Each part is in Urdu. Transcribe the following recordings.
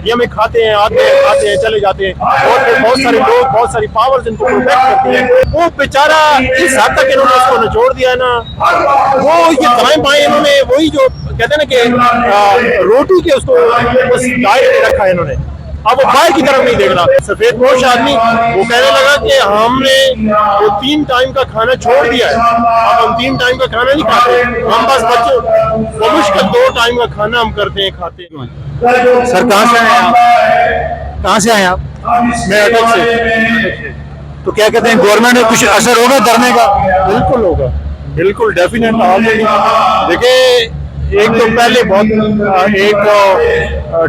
یہ ہمیں کھاتے ہیں، آتے ہیں، کھاتے ہیں، چلے جاتے ہیں، اور پھر بہت سارے لوگ، بہت ساری پاورز ان کو پروٹیکٹ کرتی ہیں. وہ بیچارہ اس حد تک انہوں نے اس کو نچوڑ دیا ہے نا، وہ یہ دائیں بائیں انہوں نے وہی جو کہتے ہیں نا کہ روٹی کے اس کو بس ڈائٹ میں رکھا ہے انہوں نے. اب وہ باہر کی طرف نہیں دیکھ رہا. سفید پوش آدمی وہ کہنے لگا کہ ہم نے وہ 3 ٹائم کا کھانا چھوڑ دیا ہے، اب ہم 3 ٹائم کا کھانا نہیں کھاتے، ہم بس بچوں بمشکل 2 ٹائم کا کھانا ہم کرتے ہیں، کھاتے ہیں. سر کہاں سے آئے آپ؟ کہاں سے آئے آپ؟ میں اٹک سے. تو کیا کہتے ہیں گورنمنٹ میں کچھ اثر ہوگا دھرنے کا؟ بالکل ہوگا، بالکل ڈیفینیٹ. آلریڈی دیکھیں، ایک تو پہلے بہت ایک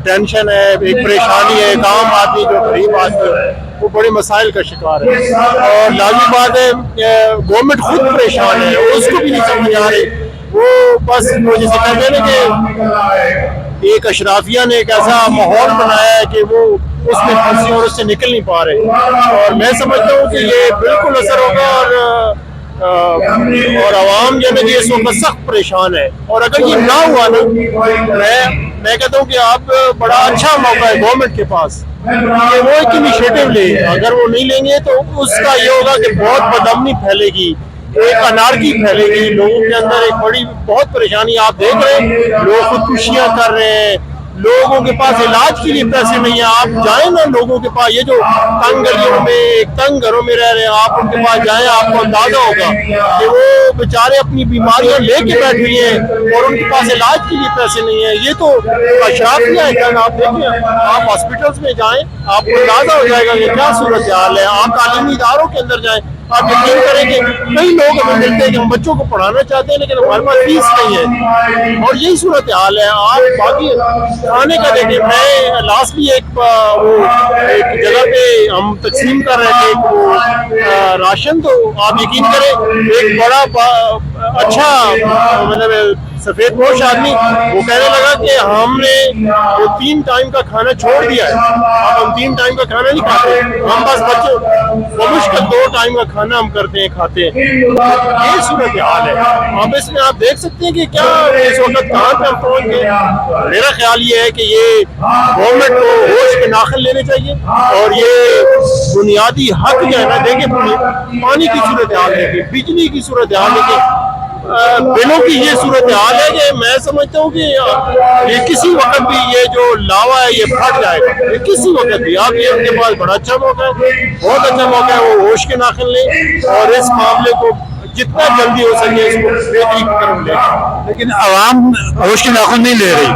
ٹینشن ہے، ایک پریشانی ہے. ایک عام آدمی جو غریب آدمی ہے وہ بڑے مسائل کا شکار ہے، اور لازمی بات ہے گورنمنٹ خود پریشان ہے، اس کو بھی نہیں سمجھ آ رہی. وہ بس جیسے کہتے ہیں نا کہ ایک اشرافیہ نے ایک ایسا ماحول بنایا ہے کہ وہ اس میں پھنسی اور اس سے نکل نہیں پا رہے. اور میں سمجھتا ہوں کہ یہ بالکل اثر ہوگا، اور عوام جو ہے نا اس وقت سخت پریشان ہے. اور اگر یہ نہ ہوا نا، میں کہتا ہوں کہ اب بڑا اچھا موقع ہے گورنمنٹ کے پاس کہ وہ ایک انیشیٹو لے. اگر وہ نہیں لیں گے تو اس کا یہ ہوگا کہ بہت بدامنی پھیلے گی، ایک انارکی پھیلے گی لوگوں کے اندر. ایک بڑی بہت پریشانی آپ دیکھ رہے ہیں، لوگ خودکشیاں کر رہے ہیں، لوگوں کے پاس علاج کے لیے پیسے نہیں ہیں. آپ جائیں نا لوگوں کے پاس، یہ جو تنگ گلیوں میں، تنگ گھروں میں رہ رہے ہیں، آپ ان کے پاس جائیں، آپ کو اندازہ ہوگا کہ وہ بیچارے اپنی بیماریاں لے کے بیٹھ ہوئی ہیں اور ان کے پاس علاج کے لیے پیسے نہیں ہیں. یہ تو اشرافیہ ہے. آپ دیکھیں، آپ ہاسپٹلس میں جائیں، آپ کو اندازہ ہو جائے گا کہ کیا صورتحال ہے. آپ تعلیمی اداروں کے اندر جائیں، آپ یقین کریں کہ کئی لوگ ہمیں ملتے ہیں کہ ہم بچوں کو پڑھانا چاہتے ہیں لیکن ہمارے پاس فیس نہیں ہے، اور یہی صورتحال ہے. آپ باقی کھانے کا دیکھیں، میں لاسٹلی ایک جگہ پہ ہم تقسیم کر رہے تھے ایک وہ راشن، تو آپ یقین کریں ایک بڑا اچھا مطلب سفید پوش آدمی وہ کہنے لگا کہ ہم نے وہ 3 ٹائم کا کھانا چھوڑ دیا ہے، اب ہم 3 ٹائم کا کھانا نہیں کھاتے، ہم بس بچوں بمشکل 2 ٹائم کا کھانا ہم کرتے ہیں، کھاتے ہیں. یہ صورتحال ہے. اب اس میں آپ دیکھ سکتے ہیں کہ کیا اس وقت کہاں پہ ہم پہنچ گئے. میرا خیال یہ ہے کہ یہ گورنمنٹ کو ہوش کے ناخن لینے چاہیے، اور یہ بنیادی حق جو ہے نا، دیکھیں پانی کی صورتحال دیکھیں، بجلی کی صورتحال دیکھیں، بلوں کی یہ صورتحال ہے کہ میں سمجھتا ہوں کہ یہ کسی وقت بھی یہ جو لاوا ہے یہ پھٹ جائے گا. یہ کسی وقت بھی آپ یہ ان کے پاس بڑا اچھا موقع ہے، بہت اچھا موقع ہے. وہ ہوش کے ناخن لیں اور اس معاملے کو جتنا جلدی ہو سکے اس کو بہتری کی طرف لے. لیکن عوام ہوش کے ناخن نہیں لے رہی.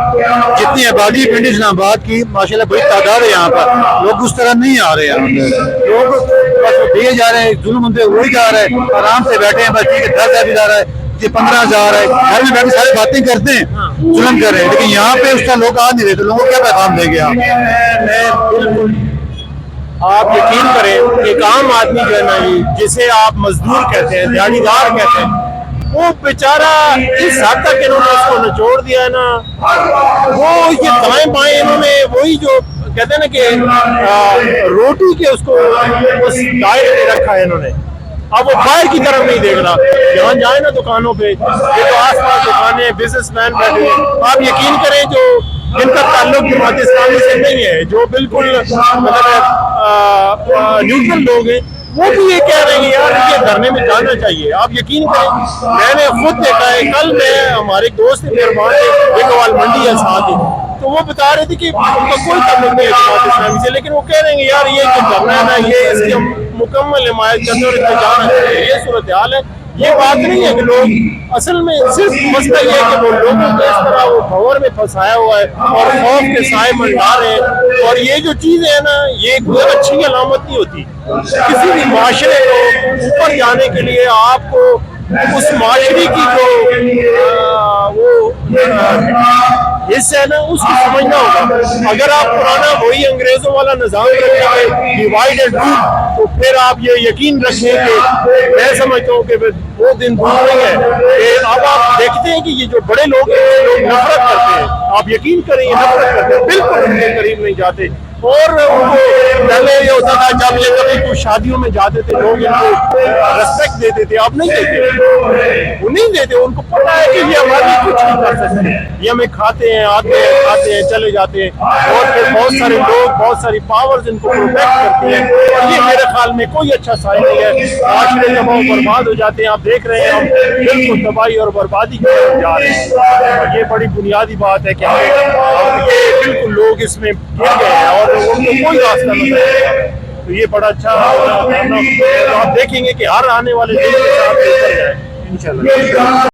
جتنی آبادی پنڈ اسلام آباد کی ماشاءاللہ بڑی تعداد ہے یہاں پر، لوگ اس طرح نہیں آ رہے ہیں. لوگ بس دیے جا رہے ہیں، ظلم ان پہ وہی جا رہا ہے، آرام سے بیٹھے ہیں، بس ٹھیک ہے 10,000 بھی جا رہا ہے، 15,000 ہے، گھر میں بیٹھے سارے باتیں کرتے ہیں، ظلم کر رہے ہیں. لیکن یہاں پہ اس کا لوگ آ نہیں رہے، تو لوگوں کو کیا پیغام دیں گے آپ؟ میں بالکل، آپ یقین کریں ایک عام آدمی جو ہے نا جسے آپ مزدور کہتے ہیں، دیہڑی دار کہتے ہیں، وہ بیچارہ اس حد تک انہوں نے اس کو نچوڑ دیا ہے نا. وہ یہ دائیں بائیں انہوں نے وہی جو کہتے ہیں نا کہ روٹی کے اس کو بس ڈائٹ میں رکھا ہے انہوں نے. اب وہ باہر کی طرف نہیں دیکھ رہا. جہاں جائیں نا دکانوں پہ، یہ تو آس پاس دکانیں، بزنس مین بیٹھے ہیں، آپ یقین کریں جو جن کا تعلق جماعت اسلامی سے نہیں ہے، جو بالکل مطلب نیوٹرل لوگ ہیں، وہ بھی یہ کہہ رہے ہیں یار یہ دھرنے میں جانا چاہیے. آپ یقین کریں میں نے خود دیکھا ہے، کل میں ہمارے ایک دوست میرے وہاں سے ایک منڈی ہے ساتھ ہی، تو وہ بتا رہے تھے کہ ان کا کوئی تعلق نہیں ہے جماعت اسلامی سے، لیکن وہ کہہ رہے ہیں یار یہ جو دھرنا ہے نا، یہ اس کی ہم مکمل حمایت کرتے ہیں اور اس پہ جانا چاہیے. یہ صورتحال ہے. یہ بات نہیں ہے کہ لوگ اصل میں صرف مسئلہ یہ ہے کہ وہ لوگوں کو اس طرح وہ بھور میں پھنسایا ہوا ہے اور خوف کے سائے منڈا رہے ہیں. اور یہ جو چیزیں ہیں نا، یہ کوئی اچھی علامت نہیں ہوتی. کسی بھی معاشرے کو اوپر جانے کے لیے آپ کو اس معاشرے کی جو وہ حصہ ہے نا اس کو سمجھنا ہوگا. اگر آپ پرانا وہی انگریزوں والا نظام رکھیں گے ڈیوائڈ اینڈ رول، تو پھر آپ یہ یقین رکھیں کہ میں سمجھتا ہوں کہ وہ دن دور نہیں ہے کہ اب آپ دیکھتے ہیں کہ یہ جو بڑے لوگ ہیں یہ لوگ نفرت کرتے ہیں. آپ یقین کریں یہ نفرت کرتے ہیں, بالکل ان کے قریب نہیں جاتے. اور ان کو پہلے یہ ہوتا تھا جب یہ کبھی کچھ شادیوں میں جاتے تھے لوگ ان کو ریسپیکٹ دیتے تھے, اب نہیں دیتے, وہ نہیں دیتے. ان کو پتا ہے کہ یہ ہماری کچھ نہیں کر سکتے, یہ ہمیں کھاتے ہیں, آتے ہیں, کھاتے ہیں, چلے جاتے ہیں. اور پھر بہت سارے لوگ, بہت ساری پاورز ان کو پروٹیکٹ کرتی ہیں, اور یہ میرے خیال میں کوئی اچھا سائن نہیں ہے. معاشرے جب وہ برباد ہو جاتے ہیں, آپ دیکھ رہے ہیں ہم بالکل تباہی اور بربادی کی طرف جا رہے ہیں. اور یہ بڑی بنیادی بات ہے کہ ہمیں یہ بالکل لوگ اس میں گر گئے ہیں اور ان کو کوئی راستہ نہیں ہے. تو یہ بڑا اچھا, آپ دیکھیں گے کہ ہر آنے والے دن کے ساتھ بہتر ہے انشاءاللہ.